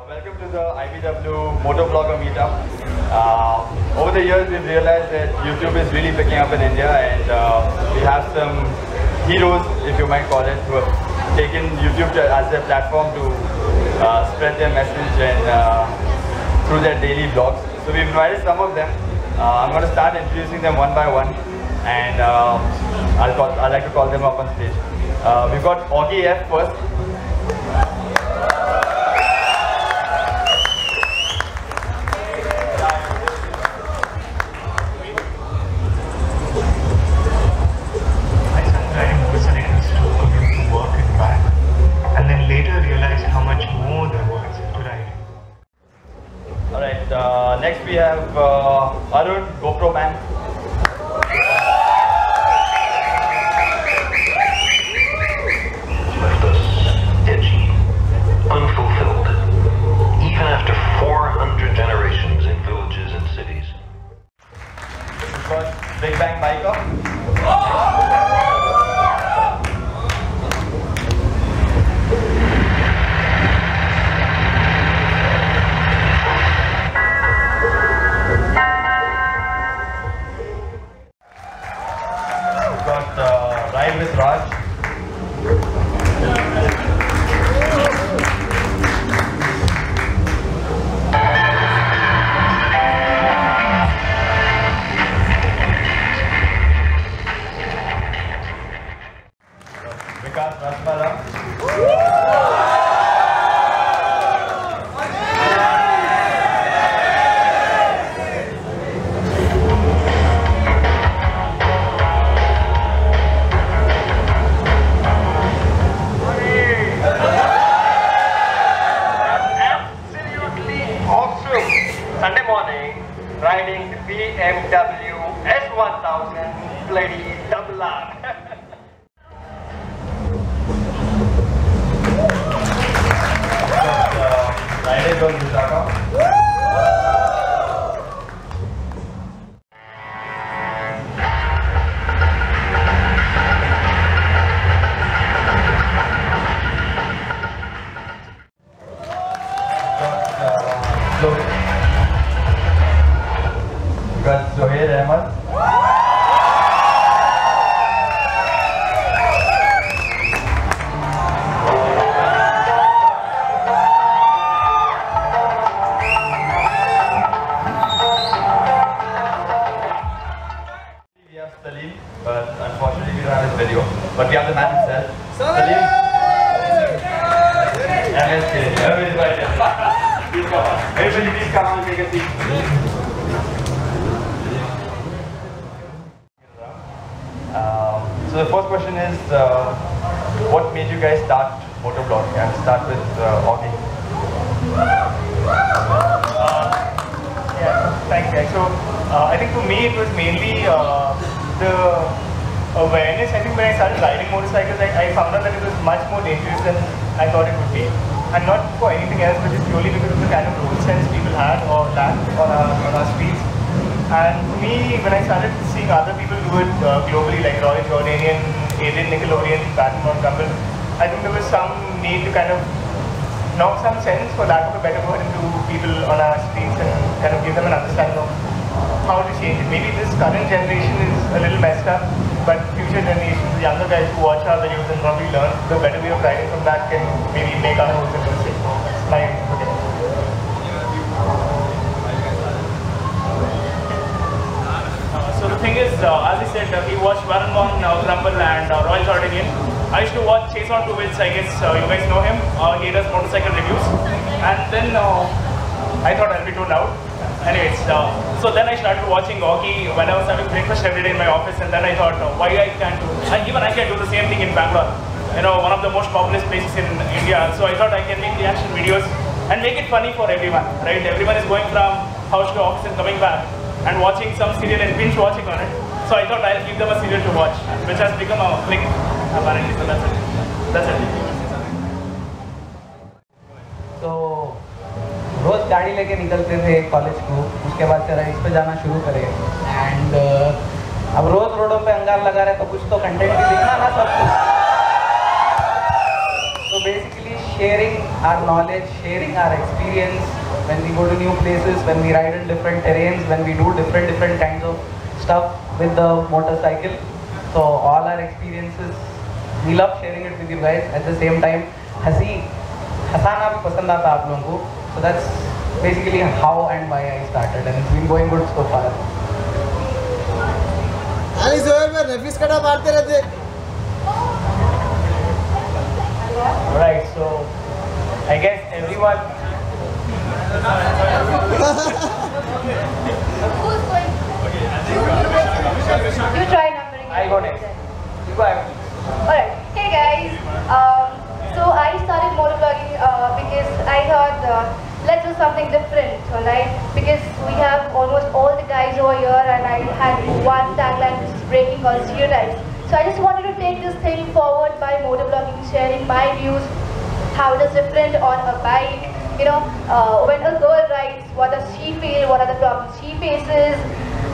Welcome to the IBW Motovlogger meetup. Over the years we've realized that YouTube is really picking up in India, and we have some heroes, if you might call it, who have taken YouTube as their platform to spread their message and through their daily vlogs. So we've invited some of them. I'm going to start introducing them one by one, and I'd like to call them up on stage. We've got Oggy F first. Next we have GoPro Man. Left us edgy, unfulfilled, even after 400 generations in villages and cities. We've got BigBangBiker. Ride with Raj. Vikas Rachamalla. Sunday morning, riding the BMW S1000 bloody double R. RiderGirl Vishakha. Got Zohair Ahmed. We have Salim, but unfortunately we don't have his video. But we have the man himself. Salim. MSK. Everybody's right there. Please come on. Everybody please come on and take a seat. So the first question is, what made you guys start motovlogging? And start with Oggy. Yeah, thanks guys. So I think for me it was mainly the awareness. I think when I started riding motorcycles, I found out that it was much more dangerous than I thought it would be. And not for anything else, but just purely because of the kind of road sense people had or lacked on our streets. And for me, when I started seeing other people do it globally, like Roy Jordanian, Adrian Nickelodeon, Patton Montgomery, I think there was some need to kind of knock some sense, for lack of a better word, into people on our streets and kind of give them an understanding of how to change it. Maybe this current generation is a little messed up, but future generations, the younger guys who watch our videos and probably learn the better way of riding from that can maybe make our roads a little safer. That's my opinion. So the thing is, as I said, he watched Warren Von Crumble and Royal Jordanian. I used to watch Chase on Two Wheels. I guess you guys know him. He does motorcycle reviews. And then I thought I'll be too loud. Anyways, so then I started watching Oggy when I was having breakfast every day in my office, and then I thought, why I can't do, even I can do the same thing in Bangalore. You know, one of the most populous places in India. So I thought I can make reaction videos and make it funny for everyone, right? Everyone is going from house to office and coming back and watching some serial and binge watching on it. So I thought I'll give them a serial to watch, which has become a click apparently. So that's it. That's it. So रोज गाड़ी लेके निकलते थे college को, उसके बाद से rides पे जाना शुरू करे एंड अब रोज रोडों पे अंगार लगा रहे तो कुछ तो कंटेंट भी दिखना ना सब कुछ. तो basically sharing our knowledge, sharing our experience when we go to new places, when we ride in different terrains, when we do different kinds of stuff with the motorcycle. So all our experiences, we love sharing it with you guys. At the same time, हंसाना भी पसंद आता आप लोगों को. So that's basically how and why I started, and it's been going good so far. Ali Zohair में रेफिस कटा मारते रहते. Right, so I guess everyone. Who's going? You try numbering. I go next. You go ahead. Alright. Hey guys. So I started motovlogging because I thought let's do something different, alright? Because we have almost all the guys over here, and I had one tagline which is breaking all stereotypes. So I just wanted to take this thing forward by motovlogging, sharing my views, how it is different on a bike. You know, when a girl rides, what does she feel? What are the problems she faces?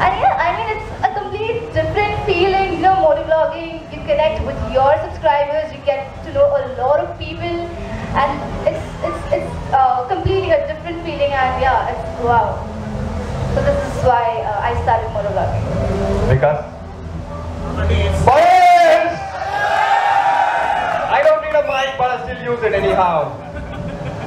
And yeah, I mean, it's a complete different feeling. You know, motovlogging, you connect with your subscribers, you get to know a lot of people, and it's completely a different feeling. And yeah, it's wow. So this is why I started motovlogging. Vikas? Boys! I don't need a mic, but I still use it anyhow.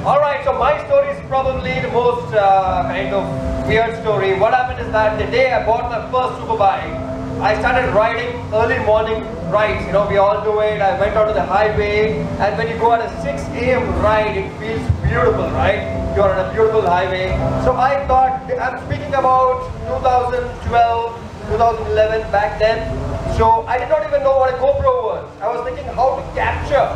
Alright, so my story is probably the most kind of weird story. What happened is that the day I bought my first superbike, I started riding early morning rides. You know, we all do it. I went out to the highway, and when you go on a 6 a.m. ride, it feels beautiful, right? You're on a beautiful highway. So I thought, I'm speaking about 2012, 2011 back then. So I did not even know what a GoPro was. I was thinking how to capture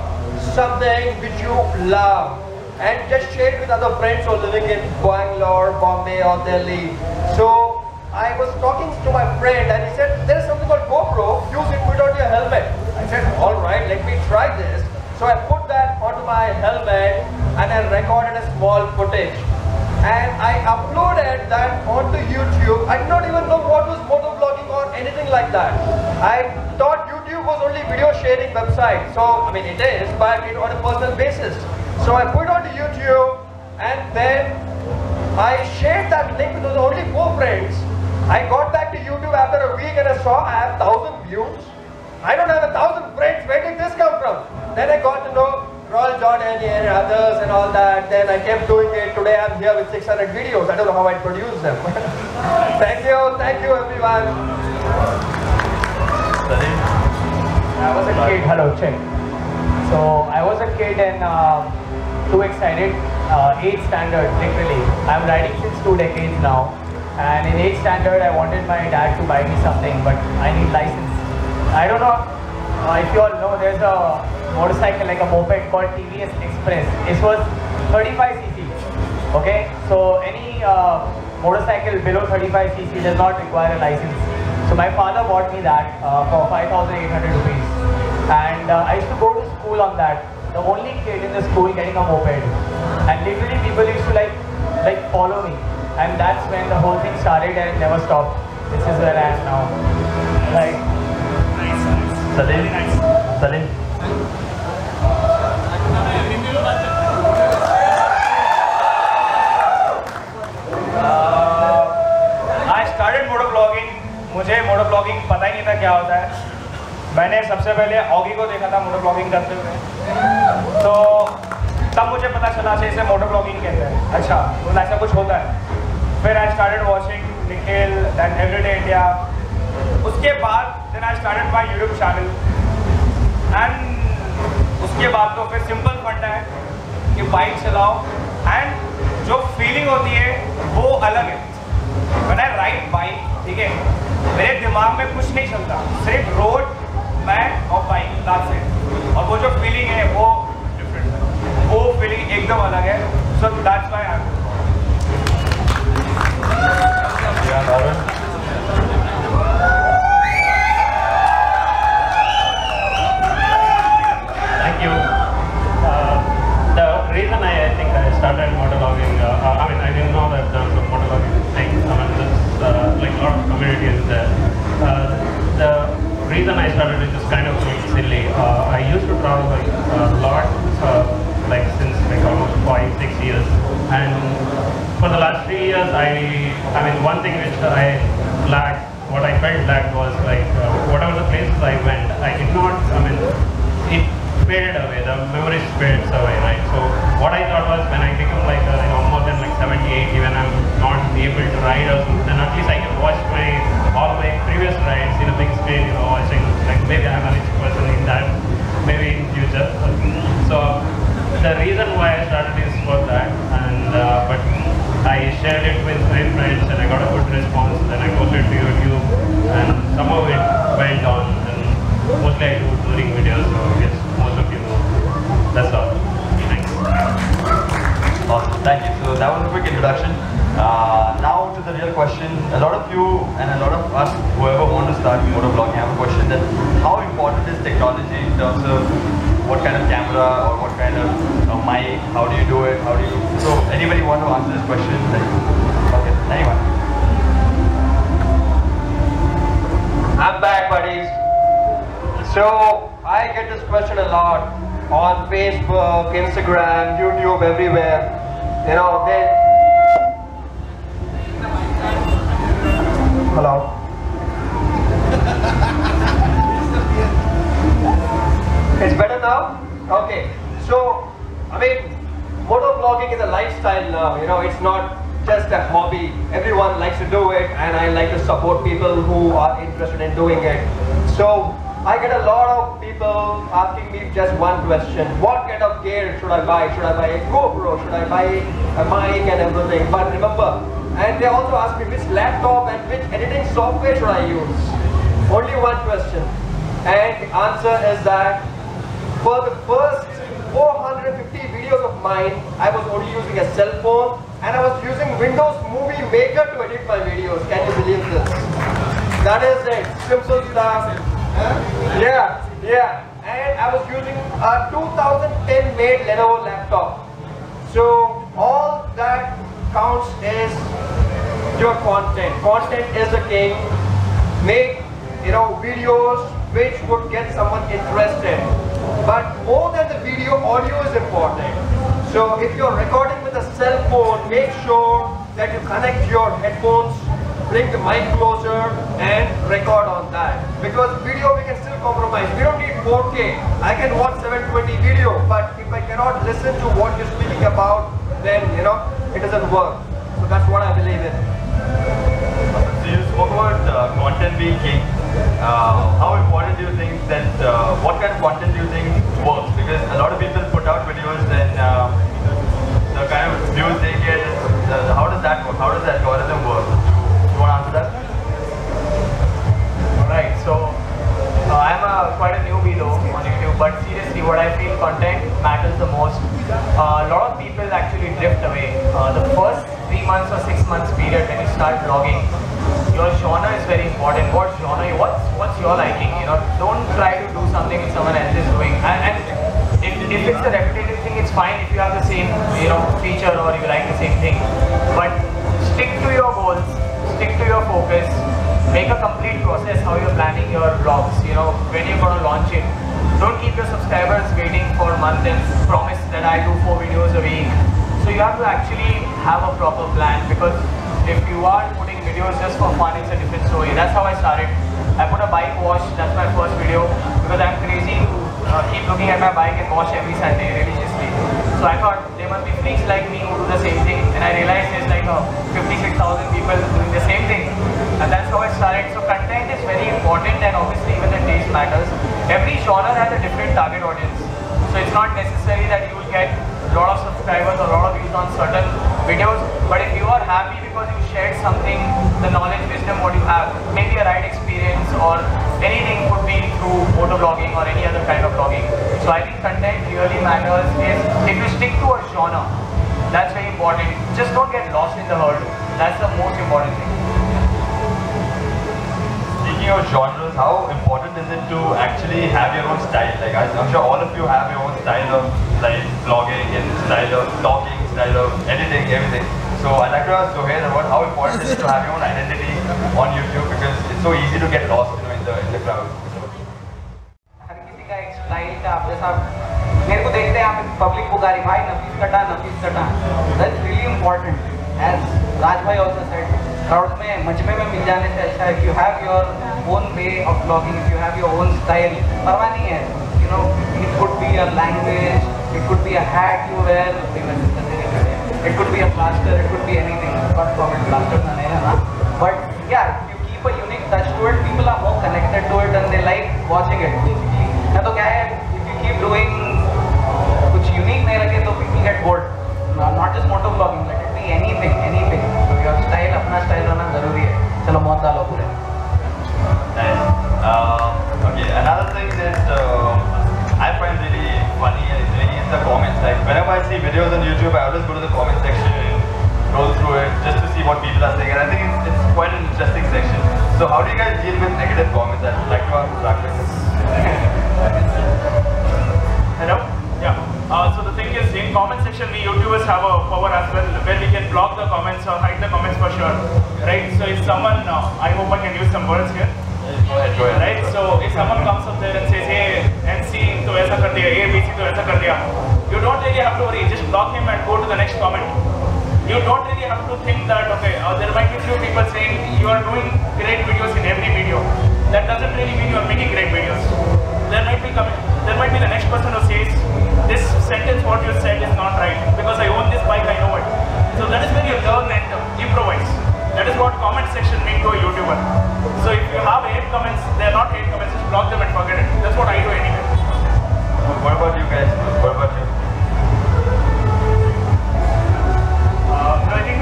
something which you love and just share it with other friends who are living in Bangalore, Bombay or Delhi. So I was talking to my friend and he said, there is something called GoPro, use it, put on your helmet. I said, alright, let me try this. So I put that onto my helmet and I recorded a small footage. And I uploaded that onto YouTube. I did not even know what was motovlogging or anything like that. I thought YouTube was only video sharing website. So, I mean it is, but on a personal basis. So I put it onto YouTube and then I shared that link with only 4 friends. I got back to YouTube after a week and I saw I have 1,000 views. I don't have 1,000 friends, where did this come from? Then I got to know Royal Jordan and others and all that. Then I kept doing it. Today I'm here with 600 videos. I don't know how I produce them. Thank you everyone. I was a kid, hello, check. So I was a kid and too excited, 8th standard, literally. I'm riding since 2 decades now. And in 8th standard, I wanted my dad to buy me something, but I need license. I don't know if you all know, there's a motorcycle, like a moped called TVS Express. This was 35cc, okay? So any motorcycle below 35cc does not require a license. So my father bought me that for 5,800 rupees. And I used to go to school on that. The only kid in the school getting a moped. And literally people used to like follow me. And that's when the whole thing started and it never stopped. This is where I am now. Like, Salim. I started motovlogging. मुझे motovlogging पता ही नहीं था क्या होता है. मैंने सबसे पहले ऑगी को देखा था मोटोव्लॉगिंग करते हुए, तो तब मुझे पता चला कि इसे मोटोव्लॉगिंग कहते हैं. अच्छा, तो ऐसा कुछ होता है. फिर I started watching Nikhil, then everyday India. उसके बाद then I started my YouTube channel and उसके बाद तो फिर सिंपल फंडा है कि बाइक चलाओ एंड जो फीलिंग होती है वो अलग है. व्हेन आई राइड बाइक, ठीक है, मेरे दिमाग में कुछ नहीं चलता, सिर्फ रोड, मैं और बाइक, दैट्स इट. और वो जो फीलिंग है वो डिफरेंट है, वो फीलिंग एकदम अलग है. So that's why I am. Thank you. The reason I think I started motovlogging, I mean, I didn't know that there was a motovlogging thing. I mean, there's like a lot of community is there. The reason I started it is kind of silly. I used to travel like a lot, like since and for the last 3 years, I mean, one thing which I lacked, what I felt lacked was like whatever the places I went, I did not, I mean, it faded away, the memories faded away, right? So what I thought was when I become like more than like 70, 80, when I'm not able to ride or something, then at least I can watch all my previous rides in a big screen, watching, like maybe I'm a rich person in that, maybe in future. So the reason why I started is for that, and but I shared it with my friends and I got a good response. Then I posted to YouTube and somehow it went on, and mostly I do touring videos, so yes, most of you know. That's all. Thanks. Awesome, thank you. So that was a quick introduction. Now to the real question. A lot of you and a lot of us, whoever want to start motovlogging, have a question that how important is technology in terms of what kind of camera or what kind of mic, how do you do it, so anybody want to answer this question? Okay, anyone? I'm back, buddies. So I get this question a lot on Facebook, Instagram, YouTube, everywhere. You know, hello. It's better now? Okay. So, I mean, motovlogging is a lifestyle now, you know, it's not just a hobby. Everyone likes to do it, and I like to support people who are interested in doing it. So, I get a lot of people asking me just one question. What kind of gear should I buy? Should I buy a GoPro? Should I buy a mic and everything? But remember, and they also ask me which laptop and which editing software should I use? Only one question. And the answer is that for the first 450 videos of mine, I was only using a cell phone and I was using Windows Movie Maker to edit my videos. Can you believe this? That is it. Simple stuff. Yeah. And I was using a 2010 made Lenovo laptop. So all that counts is your content. Content is the king. Make videos which would get someone interested. But more than the video, audio is important. So if you're recording with a cell phone, make sure that you connect your headphones, bring the mic closer and record on that. Because video we can still compromise. We don't need 4K. I can watch 720 video, but if I cannot listen to what you're speaking about, then it doesn't work. So that's what I believe in. So you spoke about content being king. How important do you think that, what kind of content do you think works? Because a lot of people put out videos and the kind of views they get, how does that work? How does the algorithm work? You want to answer that? Alright, so I'm quite a newbie though on YouTube, but seriously what I feel content matters the most. A lot of people actually drift away. The first 3 months or 6 months period when you start vlogging, your genre is very important. What genre, what's your liking? Don't try to do something which someone else is doing. And if it's a repetitive thing, it's fine if you have the same feature or you like the same thing. But stick to your goals, stick to your focus, make a complete process how you're planning your vlogs, when you're going to launch it. Don't keep your subscribers waiting for a month and promise that I do 4 videos a week. So you have to actually have a proper plan, because if you are putting videos just for fun, it's a different story. That's how I started. I put a bike wash, that's my first video, because I'm crazy to keep looking at my bike and wash every Sunday religiously. So I thought there must be freaks like me who do the same thing, and I realized there's like 56,000 people doing the same thing. And that's how I started. So content is very important, and obviously even the taste matters. Every genre has a different target audience. So it's not necessary that you will get a lot of subscribers or a lot of views on certain videos, but if you are happy because you shared something, the knowledge, wisdom what you have, maybe a ride experience or anything, could be through motovlogging or any other kind of vlogging. So I think content really matters. Is if you stick to a genre, that's very important. Just don't get lost in the herd. That's the most important thing. Speaking of genres, how important is it to actually have your own style? Like I'm sure all of you have your own style of like vlogging and style of talking, style of editing, everything. So I'd like to ask Zohair about how important is it to have your own identity on YouTube, because it's so easy to get lost in the crowd. हर किसी का एक style था, आप जैसा मेरे को देखते हैं आप पब्लिक पुकारी भाई नफीस कटा, that's really really important. As Raj bhai also said, crowd में मजमे में मिल जाने से अच्छा है. If you have your own way of vlogging, if you have your own style, परवाह नहीं है. You know, it could be a language, it could be a hat you wear, it could be a plaster, it could be anything. God forbid plaster ना नहीं है ना. But yeah, if you keep a unique touch to it, people are more connected to it and they like watching it basically. या तो क्या है, if you keep doing कुछ unique नहीं रखे तो people get bored. Not just motovlogging, let it be anything. So your style, अपना style होना जरूरी है. चलो मौत डालो पूरे. Okay, another thing that I find really funny is the comments. Like whenever I see videos on YouTube, I always go to the comment section and scroll through it just to see what people are saying. And I think it's quite an interesting section. So how do you guys deal with negative comments? I'd like to ask Rachamalla. Hello? Yeah. So the thing is, in comment section, we YouTubers have a power as well, where we can block the comments or hide the comments for sure, right? So if someone, I hope I can use some words here, right? So if someone comes up there and says, hey, MC to aisa kar diya, ABC to aisa kar diya, you don't really have to worry, just block him and go to the next comment. You don't really have to think that, okay, there might be few people saying you are doing great videos in every video. That doesn't really mean you are making great videos. There might be the next person who says, this sentence what you said is not right, because I own this bike, I know it. So that is where you learn and improvise. That is what comment section means to a YouTuber. So if you have hate comments, they are not hate comments, just block them and forget it. That's what I do anyway. What about you guys? What about you? I think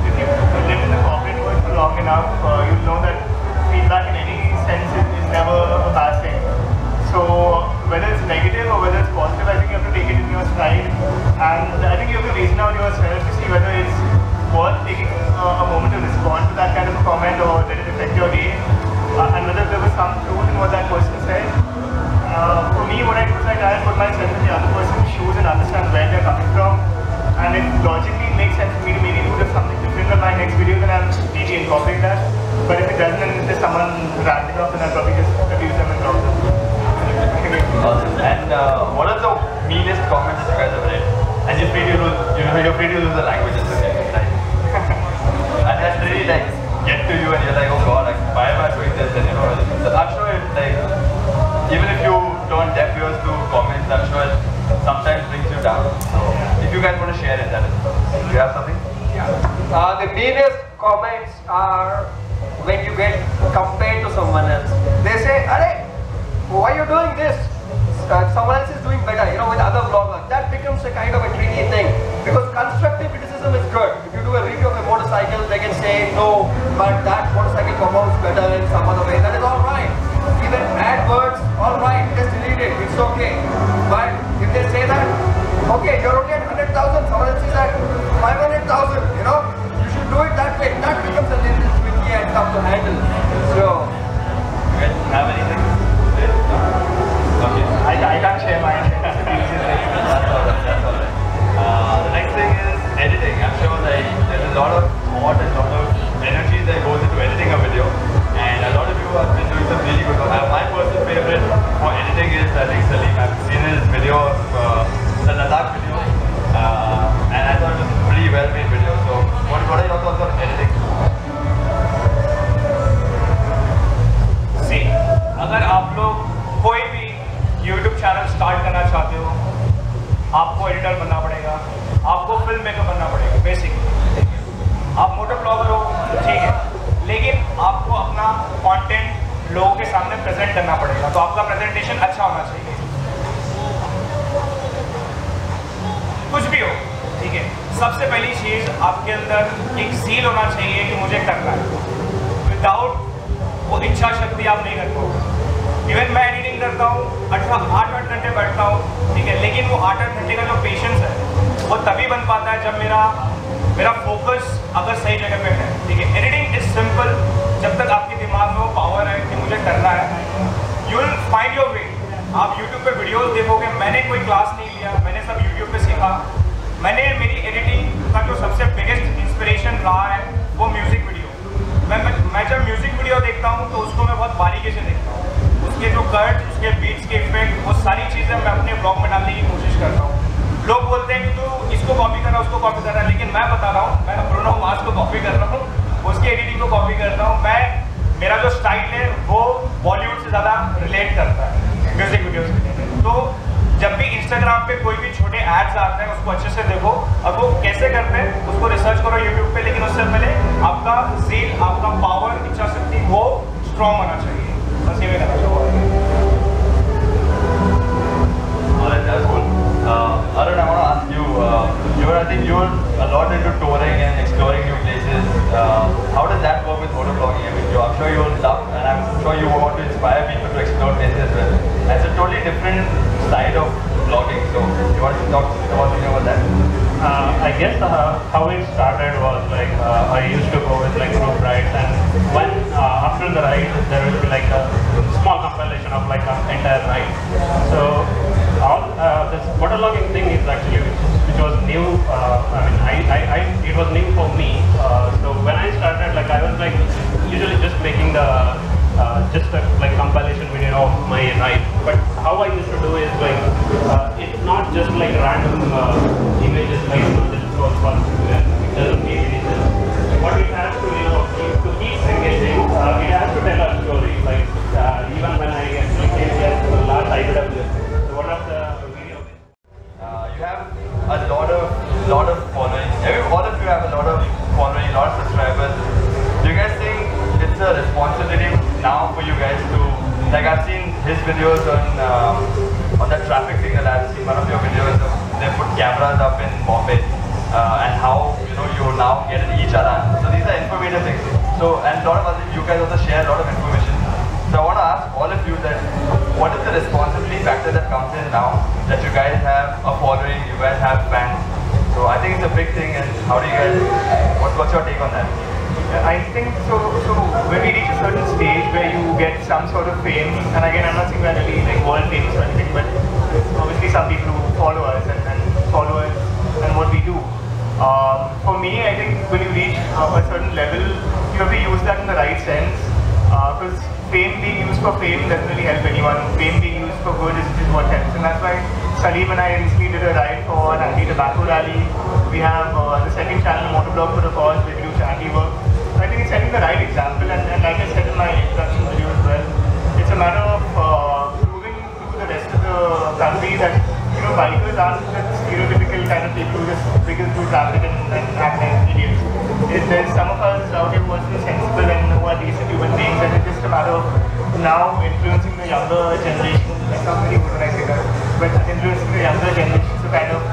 if you live in the corporate world for long enough, you'll know that feedback in any sense is never a bad thing. So whether it's negative or whether it's positive, I think you have to take it in your stride, and I think you have to reason out yourself to see whether it's worth taking a moment to respond to that kind of a comment, or did it affect your day, and whether there was some truth in what that person said. For me, what I do is I try and put myself in the other person's shoes and understand where they're coming from, and if logically it makes sense for me to maybe do something different in my next video, then I'll maybe incorporate that. But if it doesn't, and if there's someone ranting off, then I'll probably just abuse them and drop them. Awesome. And what are the meanest comments that you guys have read? And you're free to use the languages, okay? Right? And that's really like get to you, and you're like, oh god, like why am I doing this? And you know, so I'm sure it like even if you turn deaf ears to comments, I'm sure it sometimes brings you down. So if you guys want to share it, that is. Do you have something? The meanest comments are when you get compared to someone else. They say, "Arey, why are you doing this? Someone else is doing better," you know, with other vloggers. That becomes a kind of a tricky thing, because constructive criticism is good. If you do a review of a motorcycle, they can say, no, but that motorcycle performs better in some other way. That is alright. Even bad words, alright, just delete it, it's okay. But if they say that, okay, you're only at 100,000, someone else is at 500,000, you know, you should do it that way. That becomes a little tricky and tough to handle. So, You guys have anything? Okay. I can't share mine. That's alright. The next thing is editing. I'm sure like there's a lot of thought and a lot of energy that goes into editing a video, and a lot of you have been doing some really good work. My personal favorite for editing is I think Salim. I've seen his video of the Ladakh video, and I thought it was a pretty well made video. So what are your thoughts on editing? See, अगर आप लोग कोई भी YouTube channel start करना चाहते हो, आपको editor बनना पड़ेगा, आपको फिल्म मेकर बनना पड़ेगा बेसिकली। आप मोटोव्लॉगर हो, ठीक है, लेकिन आपको अपना कंटेंट लोगों के सामने प्रेजेंट करना पड़ेगा, तो आपका प्रेजेंटेशन अच्छा होना चाहिए। कुछ भी हो, ठीक है, सबसे पहली चीज़ आपके अंदर एक ज़ील होना चाहिए कि मुझे करना है। विदाउट वो इच्छा शक्ति आप नहीं कर पाओगे। इवन मैं एडिटिंग करता हूँ, 8-8 घंटे बैठता हूँ, ठीक है, लेकिन वो 8-8 घंटे का जो पेशेंस है वो तभी बन पाता है जब मेरा फोकस अगर सही जगह पे है, ठीक है। एडिटिंग इज सिंपल, जब तक आपके दिमाग में वो पावर है कि मुझे करना है, you will find your way. आप यूट्यूब पे वीडियोस देखोगे, मैंने कोई क्लास नहीं लिया, मैंने सब यूट्यूब पे सीखा। मेरी एडिटिंग का जो सबसे बिगेस्ट इंस्पिरेशन रहा है वो म्यूजिक वीडियो। मैं जब म्यूजिक वीडियो देखता हूँ तो उसको मैं बहुत बारीकी से देखता हूँ, उसके जो कट, उसके बीट्स के इफेक्ट, वो सारी चीज़ें मैं अपने ब्लॉग में डालने की कोशिश करता हूँ। लोग बोलते हैं कि तू इसको कॉपी कर रहा है, उसको कॉपी कर रहा है, लेकिन कॉपी कर रहा हूँ, उसकी एडिटिंग को कॉपी करता हूँ। मेरा जो स्टाइल है वो बॉलीवुड से ज़्यादा रिलेट करता है म्यूजिक वीडियोज़ के लिए। तो जब भी इंस्टाग्राम पे कोई भी छोटे एड्स आते हैं उसको अच्छे से देखो, अब वो कैसे करते हैं उसको रिसर्च करो यूट्यूब पे, लेकिन उससे पहले आपका ज़ील, आपका पावर, इच्छा शक्ति वो स्ट्रॉन्ग होना चाहिए। बस ये कहना चाहूँगा। Alright, that's cool. Arun, I want to ask you, I think you're a lot into touring and exploring new places. How does that work with motovlogging? I mean, I'm sure you love, and I'm sure you want to inspire people to explore places as well. And it's a totally different side of vlogging. So, you want to talk about that? I guess how it started was like I used to go with like group rides, and when after the ride there will be like a small compilation of like an entire ride. So all this motovlogging thing is actually which was new. I mean, it was new for me. So when I started, like I was like usually just making the just a like compilation video of my ride. But how I used to do is like it's not just like random images, like just scroll past and it doesn't make any sense. What it has to, to keep engaging, it has to tell a story. Like even when I actually came here to the last IBW, so one of the videos. You have a lot of following. All of you have a lot of following, a lot of subscribers. Do you guys think it's a responsibility now for you guys to, like I've seen his videos on that traffic signal, I've seen one of your videos, they put cameras up in Bombay and how you now get an e-challan. So these are informative things. So, and a lot of other, you guys also share a lot of information. So I want to ask all of you that what is the responsibility factor that comes in now that you guys have a following, you guys have fans. So I think it's a big thing, and how do you guys, what's your take on that? I think so when we reach a certain stage where you get some sort of fame, and again I'm not saying we're really like world famous or anything, but obviously some people who follow us and follow us and what we do. For me, I think when you reach a certain level, you have to use that in the right sense, because fame being used for fame doesn't really help anyone. Fame being used for good is what helps, and that's why Salim and I recently did a ride for an anti-tobacco rally. We have the second channel, Motovlogger, for the cause, where we do charity work. I think it's setting the right example, and like I said in my introduction video as well, it's a matter of proving to the rest of the country that bikers aren't the stereotypical kind of people who just wiggle through traffic and act like idiots. There's some of us out here who are still sensible and who are decent human beings, and it's just a matter of now influencing the younger generation. I sound very good when I say that, but influencing the younger generation to kind of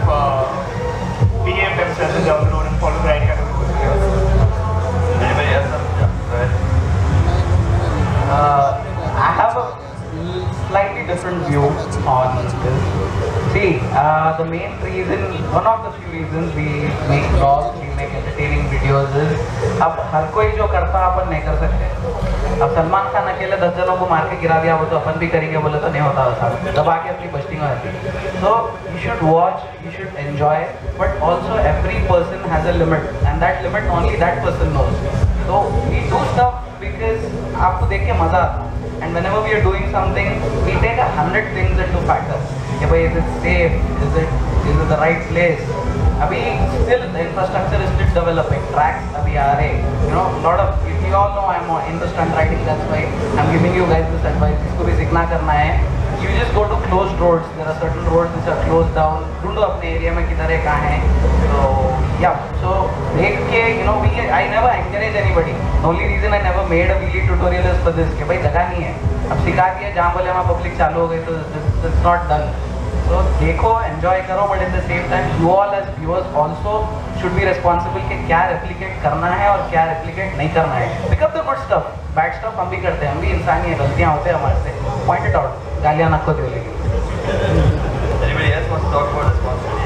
behave themselves down the road and follow the right kind of rules. Anybody else? Yeah, go ahead. I have a slightly different view on this. See, the main reason, one of the few reasons we make vlogs, we make entertaining videos is, अब हर कोई जो करता अपन नहीं कर सकते। अब सलमान खान अकेले 10 जनों को मार के गिरा दिया वो तो अपन भी करेंगे बोले तो नहीं होता वैसा, दबा के अपनी बस्टिंग हो जाती है। So you should watch, you should enjoy, but also every person has a limit, and that limit only that person knows. So we do stuff because आपको देख के मजा आता है, and whenever we are doing something, we take 100 things into factor. Is it safe? Is it the right place? Abhi still the infrastructure is still developing. Tracks abhi aa rahe. Lot of, you all know I'm into stunt riding. That's why I'm giving you guys this advice. Isko bhi seekhna karna hai. You just go to closed roads. There are certain roads which are closed down. Dhundo apne area mein kidhar hai kahan hai. So yeah. So dekh ke I never encourage anybody. The only reason I never made a wheelie tutorial is for this. कि भाई जगह नहीं है. अब सिखा दिया जहाँ बोले वहाँ पब्लिक चालू हो गई तो it's not done. So देखो, enjoy करो, but at the same time you all as viewers also should be responsible कि क्या replicate करना है और क्या replicate नहीं करना है. Pick up the good stuff, bad stuff हम भी करते हैं, हम भी इंसान ही हैं, गलतियाँ होते हैं हमारे से. Point it out, गालियाँ ना खुद बोलेंगे. Anybody else wants to talk about responsibility?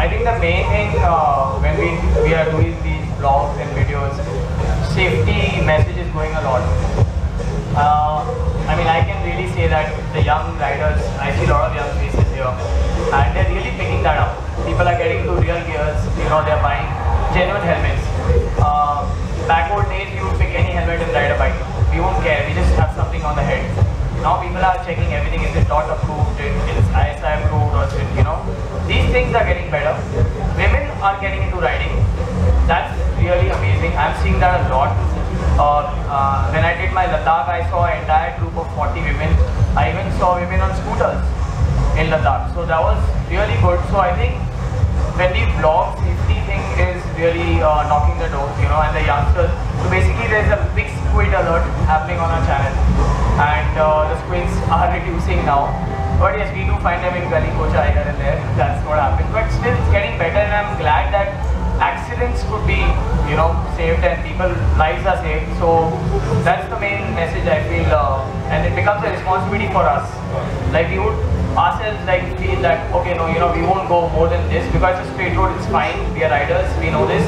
I think the main thing when we are doing these vlogs and videos, safety message is going a lot. I mean, I can really say that the young riders, I see a lot of young faces here, and they're really picking that up. People are getting into real gears, they're buying genuine helmets. Back old days, you would pick any helmet and ride a bike. We won't care, we just have something on the head. Now people are checking everything, is it DOT approved, is ISI approved, or is it, these things are getting better. are getting into riding. That's really amazing. I'm seeing that a lot. When I did my Ladakh, I saw an entire group of 40 women. I even saw women on scooters in Ladakh. So that was really good. So I think when we vlog, safety thing is really knocking the doors, you know, and the youngsters. So basically there's a big squid alert happening on our channel, and the squids are reducing now. But yes, we do find them in gully kocha here and there. That's what happens. But still, it's getting better, and I'm glad that accidents could be, you know, saved and people's lives are saved. So that's the main message I feel, and it becomes a responsibility for us. Like we would ourselves like feel that, okay, no, you know, we won't go more than this because it's a straight road, it's fine. We are riders, we know this.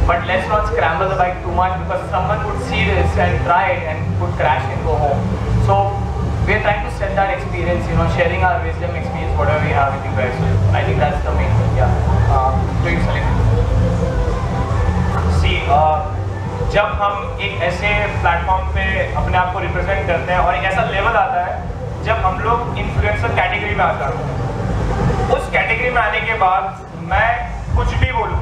But let's not scramble the bike too much because someone would see this and try it and could crash and go home. So we're trying to set that experience, you know, sharing our wisdom, experience, whatever we have with you guys. So I think that's the main thing. Yeah. See, जब हम एक ऐसे platform पे अपने आप को represent करते हैं और एक ऐसा लेवल आता है जब हम लोग इन्फ्लुएंसर कैटेगरी में आते हैं, उस कैटेगरी में आने के बाद मैं कुछ भी बोलूँ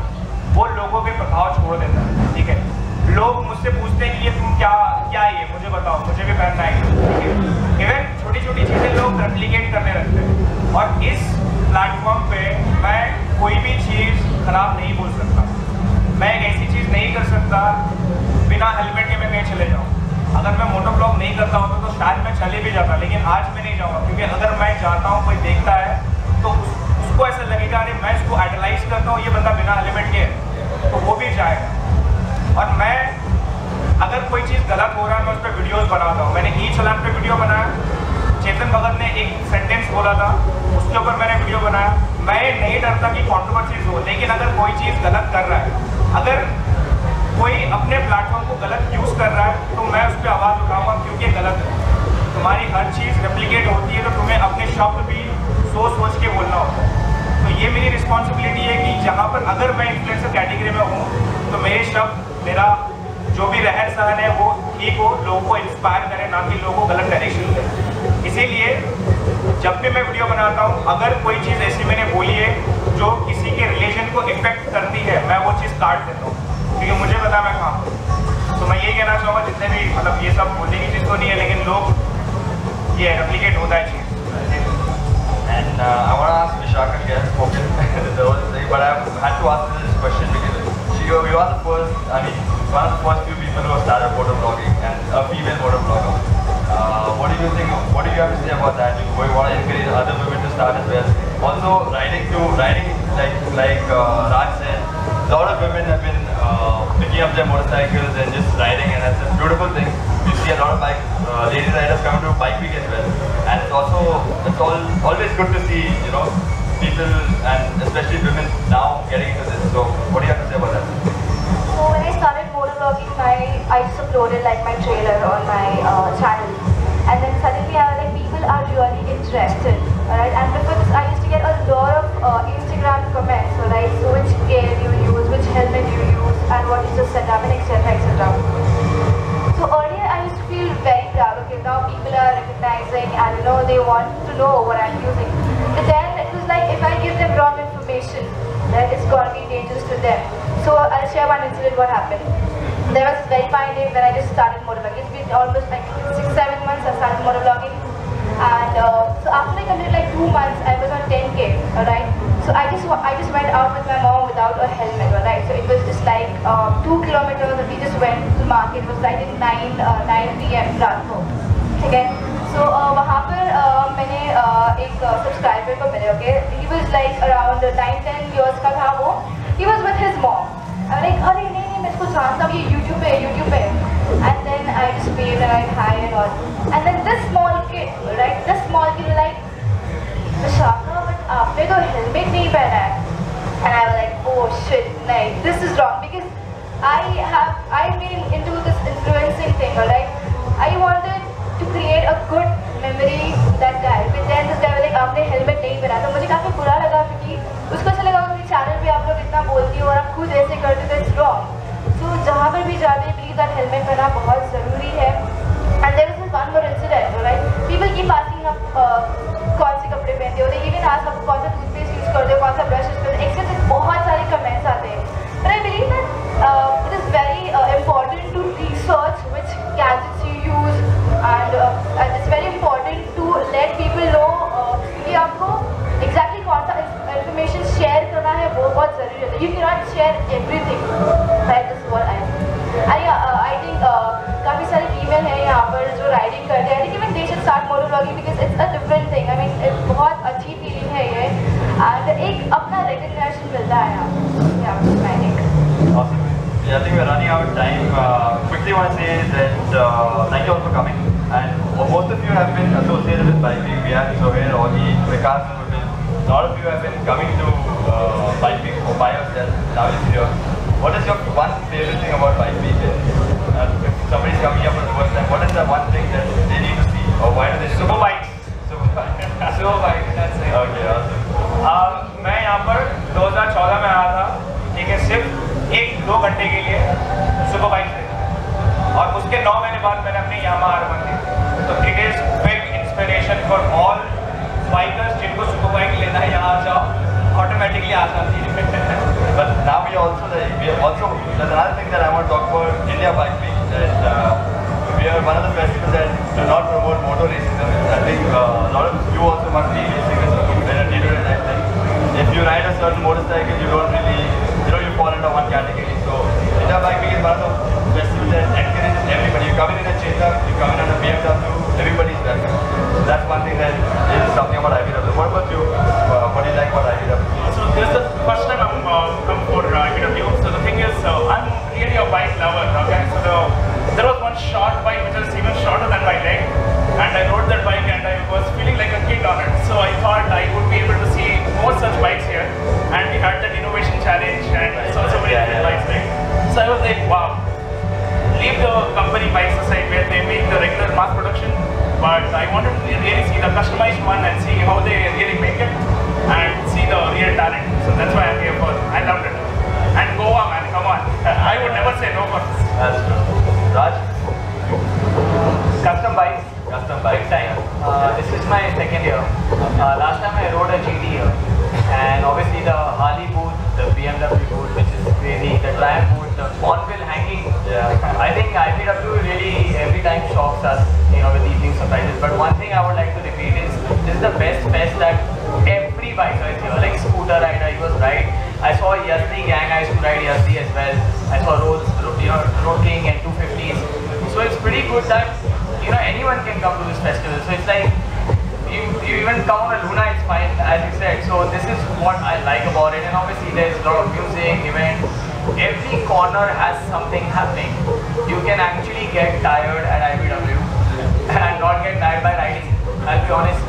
वो लोगों पे प्रभाव छोड़ देता है, ठीक है। लोग मुझसे पूछते हैं कि ये तुम क्या ये मुझे बताओ, मुझे भी पहनना है, ठीक है। इवन छोटी छोटी चीज़ें लोग रेप्लिकेट करने लगते हैं और इस प्लेटफॉर्म पे मैं कोई भी चीज़ खराब नहीं बोल सकता। मैं एक ऐसी चीज़ नहीं कर सकता बिना हेलमेट के मैं कहीं चले जाऊँ। अगर मैं मोटो ब्लॉग नहीं करता होता तो शायद मैं चले भी जाता, लेकिन आज मैं नहीं जाऊँगा क्योंकि अगर मैं जाता हूँ, कोई देखता है तो उसको ऐसा लगेगा अरे मैं इसको आइडलाइज करता हूँ, ये बंदा बिना हेलमेट के है, तो वो भी जाएगा। और मैं अगर कोई चीज़ गलत हो रहा है मैं उस पर वीडियोज़ बनाता हूँ। मैंने ई चलान पे वीडियो बनाया, चेतन भगत ने एक सेंटेंस बोला था उसके ऊपर मैंने वीडियो बनाया। मैं नहीं डरता कि कंट्रोवर्सीज हो, लेकिन अगर कोई चीज़ गलत कर रहा है, अगर कोई अपने प्लेटफॉर्म को गलत यूज़ कर रहा है तो मैं उस पर आवाज़ उठाऊंगा क्योंकि गलत है। तुम्हारी हर चीज़ रेप्लिकेट होती है तो तुम्हें अपने शब्द भी सोच के बोलना होता है। तो ये मेरी रिस्पॉन्सिबिलिटी है कि जहाँ पर अगर मैं इन्फ्लुएंसर कैटेगरी में हूँ तो मेरे शब्द, मेरा जो भी रहन सहन है वो ठीक हो, लोगों को इंस्पायर करे, ना कि लोगों को गलत डायरेक्शन दे। इसीलिए जब भी मैं वीडियो बनाता हूँ अगर कोई चीज़ ऐसी मैंने बोली है जो किसी के रिलेशन को इफेक्ट करती है मैं वो चीज़ काट देता हूँ क्योंकि मुझे पता मैं कहाँ हूँ। तो मैं यही कहना चाहूँगा जितने भी मतलब ये सब बोलने की चीज़ तो नहीं है लेकिन लोग ये रेप्लिकेट होता है चीज़। And I want to ask Vishakha, she has spoken the whole thing, but I had to ask her this question because we are the first, I mean, one of the first few people who have started motovlogging and a female motovlogger. What do you think? What do you have to say about that? Do you want to encourage other women to start as well? Also, riding like Raj said, a lot of women have been picking up their motorcycles and just riding, and that's a beautiful thing. You see a lot of lady riders coming to Bike Week as well, and it's always good to see, you know, people and especially women now getting into this. So, what do you have to say about that? So when I started motovlogging, I just uploaded like my trailer on my channel, and then suddenly I was like, people are really interested, alright. And before this, I used to get a lot of Instagram comments, alright. So which gear you use, which helmet you use, and what is the setup, and etc. etc. So earlier I used to feel very proud. Okay, now people are recognizing, and you know they want to know what I'm using. But then it was like if I give them wrong information, then it's gonna be dangerous to them. So I'll share one incident what happened. There was this very fine day when I just started motovlogging. It's been almost like 6-7 months I started motovlogging. And so after I completed like 2 months, I was on 10K, alright. So I just went out with my mom without a helmet, alright. So it was just like 2 kilometers and we just went to the market. It was like in 9 PM रात को, ठीक है. So वहाँ पर मैंने एक subscriber को मिले, okay. He was like around 9-10 years का था वो. He was with his mom. I'm like, अरे नहीं मैं इसको जानता हूँ, ये YouTube पे. And then I just waved and I hi and all. And then this small kid, right? This small kid was like, Vishakha, but आपने तो helmet नहीं पहना है. And I was like, oh shit, like this is wrong because I've been into this influencing thing, alright. I wanted to create a good memory with that guy. But then this guy was like, आपने helmet नहीं पहना. तो मुझे काफी बुरा लगा क्योंकि उसको ऐसा लगा कि चैनल पे आप लोग इतना बोलती हो और आप खुद ऐसे करते हो, it's wrong. So जहाँ पर भी जाते हैं प्लीज that helmet पहनना बहुत ज़रूरी है. And there was this one more incident, right? People keep asking up कौन से कपड़े पहनते हो. They even ask आप कौन सा टूथपेस्ट यूज करते हो, कौन सा ब्रश यूज करते हो. एक्सेप्ट बहुत सारे comments share everything. That is what I think. And yeah, I think काफी सारे female हैं यहाँ पर जो riding करते हैं. I think even they should start motovlogging because it's a different thing. I mean, it's बहुत अच्छी feeling है ये. And एक अपना recognition मिलता है यहाँ. Yeah, I think. Awesome. Yeah, I think we're running out of time. Quickly want to say that thank you all for coming. And most of you have been associated with biking. We have Zohair, Oggy, Vikas. A lot of you have been coming to biking by yourself. Now it's here. What is your one favorite thing about biking? If somebody's coming here for the first time, what is the one thing that they need to see? Or why do they Super bikes. Super bikes. Super bikes, that's it. Okay, awesome. मैं यहाँ पर 2014 में आया था, ठीक है, सिर्फ 1-2 घंटे के लिए सुपर बाइक से, और उसके 9 महीने बाद मैंने अपनी यामा R1 ली. तो it is big inspiration for all bikers जिनको सुपर बाइक लेना है, यहाँ जाओ, ऑटोमेटिकली आसान चीज. But now we also there's another thing that I want to talk about India Bike Week. That we are one of the festivals that do not promote motor racism. I think a lot of you also must be facing this in a day-to-day life thing. If you ride a certain motorcycle, you don't really, you fall into one category. So India Bike Week is one of the festivals that encourages everybody. You come in a Chetak, you come in on a BMW, everybody's welcome. So that's one thing that is something about IBW. What about you? What do you like about IBW? So this is the first time I'm come for IBW. So the thing is, I'm really a bike lover. Okay, so there was one short bike which was even shorter than my leg, and I rode that bike and I was feeling like a kid on it. So I thought I would be able to see more such bikes here, and we had that innovation challenge and so many different bikes, right? So I was like, wow. Leave the company bikes aside where they make the regular mass production, but I wanted to really see the customized one and see how they really make it and see the real talent. So that's why I'm here for. I loved it. And GOA, man, come on. I would never say no for this. That's true. Raj? Custom bikes. Custom bike. Big time. This is my second year. Last time I rode a GT here, and obviously the Harley booth, the BMW booth, which is crazy, the Triumph booth, the on-wheel hanging. Yeah. I think IBW really every time shocks us, with these new surprises. But one thing I would like to repeat is this is the best fest that every biker is here. Like scooter rider, he was right. I saw Yazdi gang. I used to ride Yazdi as well. I saw Road King and 250s. So it's pretty good that anyone can come to this festival. So it's like you even come on a Luna, it's fine, as you said. So this is what I like about it. And obviously there's a lot of music, events. Every corner has something happening. You can actually get tired at IBW and not get tired by riding. I'll be honest.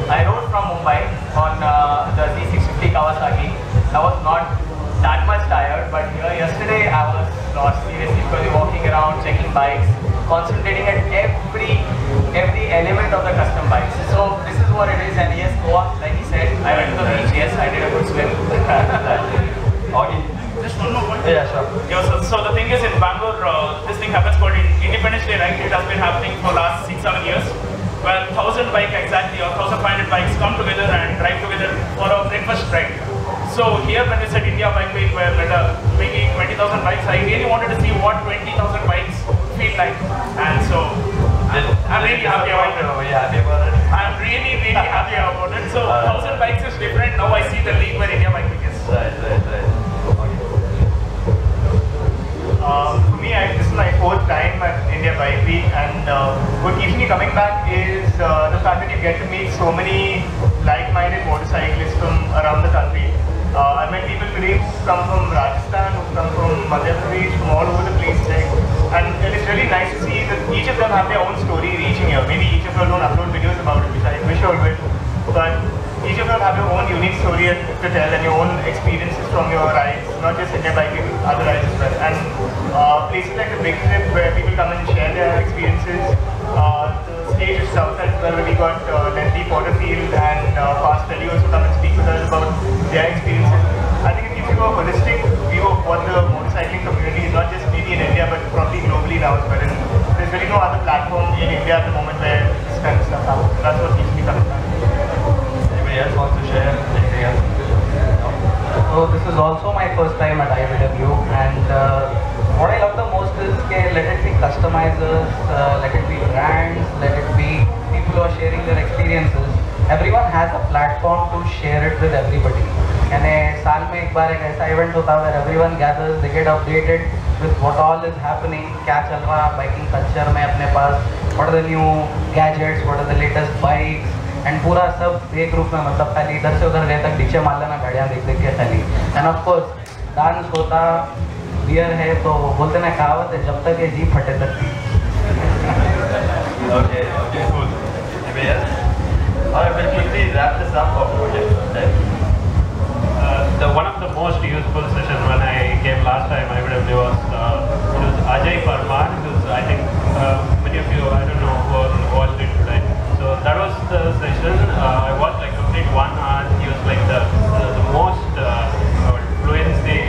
I rode from Mumbai on the Z650 Kawasaki. I was not that much tired, but here yesterday I was lost seriously because you're walking around, checking bikes, concentrating at every element of the custom bikes. So this is what it is. And yes, Goa, like he said, I went to the beach. Yes, I did a good swim. Oggy? Just one more point. Yeah, sure. Yeah, so the thing is, in Bangalore, this thing happens called Independence Day, right? It has been happening for last 6-7 years. Well, 1,000 bikes exactly, or 1,500 bikes come together and drive together for a breakfast ride. So here, when we said India Bike Week, we're making 20,000 bikes. I really wanted to see what 20,000 bikes feel like, and so I'm really happy about it. Are you happy about it? I'm really happy about it. So 1,000 bikes is different. Now I see the league where India Bike Week is. Right. For me, this is my 4th time at India Bike Week, and what keeps me coming back is the fact that you get to meet so many like-minded motorcyclists from around the country. I met people today who come from Rajasthan, who come from Madhya Pradesh, from all over the place, and it's really nice to see that each of them have their own story reaching here. Maybe each of them don't upload videos about it, which I wish I would, but each of them have your own unique story to tell and your own experiences from your rides, not just India Bike Week, other rides as well. And places like the Big Trip where people come and share their experiences. The stage is Southside where we got Leslie Porterfield and Fast Telly also come and speak with us about their experiences. I think it gives you a holistic view of what the motorcycling community is, not just maybe in India but probably globally now as well. And there's really no other platform in India at the moment where this kind of stuff happens. That's what keeps me coming back. Anybody else wants to share anything else? So this is also my first time at IBW, and what I love the most is let it be customizers, let it be brands, let it be people who are sharing their experiences. Everyone has a platform to share it with everybody. यानी साल में एक बार एक ऐसा event होता है where everyone gathers, they get updated with what all is happening, क्या चल रहा है बाइकिंग कल्चर में अपने पास, what are the new gadgets, what are the latest bikes, and पूरा सब एक ग्रुप में मतलब खाली इधर से उधर गए तक डीजे मार लेना गाड़ियाँ देख देख के खाली. एंड ऑफ कोर्स डांस होता, बियर है, तो बोलते ना कहावत है जब तक ये जी फटे तक. Okay, cool. Anybody else? Alright, we'll quickly wrap this up. The one of the most useful sessions when I came last time IBW was it was Ajay Parmar. It was, I think many of you, I don't know who watched it today. So that was the session. I watched like complete 1 hour. He was like the most fluency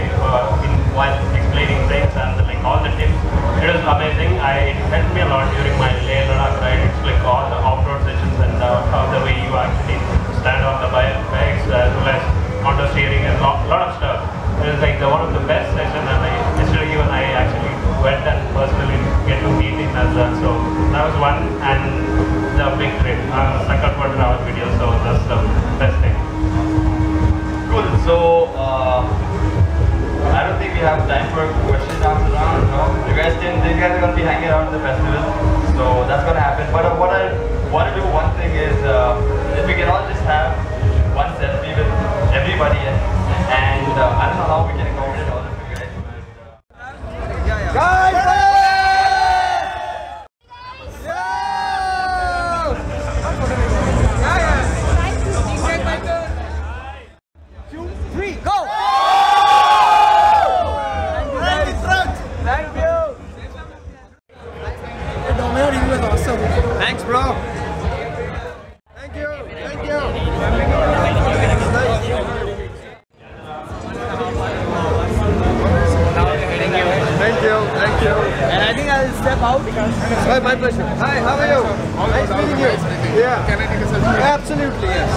while explaining things and like all the tips. It was amazing. It helped me a lot during my Leh Ladakh ride. It's like all the off-road sessions and the way you actually stand on the bikes as well as counter steering and lot of stuff. It was like one of the best sessions, and yesterday even I actually went and personally get to meet him as well. So that was one, and the big trip. Sucker for our video, so that's the best thing. Cool. So I don't think we have time for question and answer round. No, you guys are gonna be hanging around the festival, so that's gonna happen. But what I want to do, one thing is if we can all just have one selfie with everybody, and I don't know how we can accommodate all of you guys. But, Guys! Thanks, bro. Thank you. Thank you. Thank you. Thank you. And I think I'll step out. Hi, my pleasure. Hi, how are you? Nice meeting you. Yeah. Can I take a selfie? Absolutely, yes.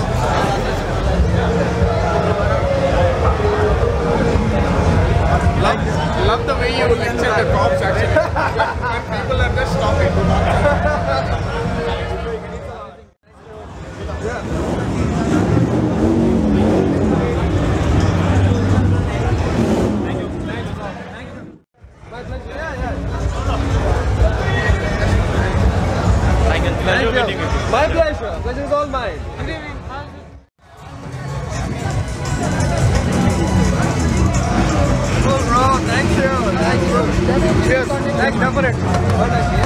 Love the way you lecture the cops actually. When people are just stopping. My pleasure. Pleasure is all mine. Oh, bro, thank you. Thank you. Cheers. Thanks, definitely.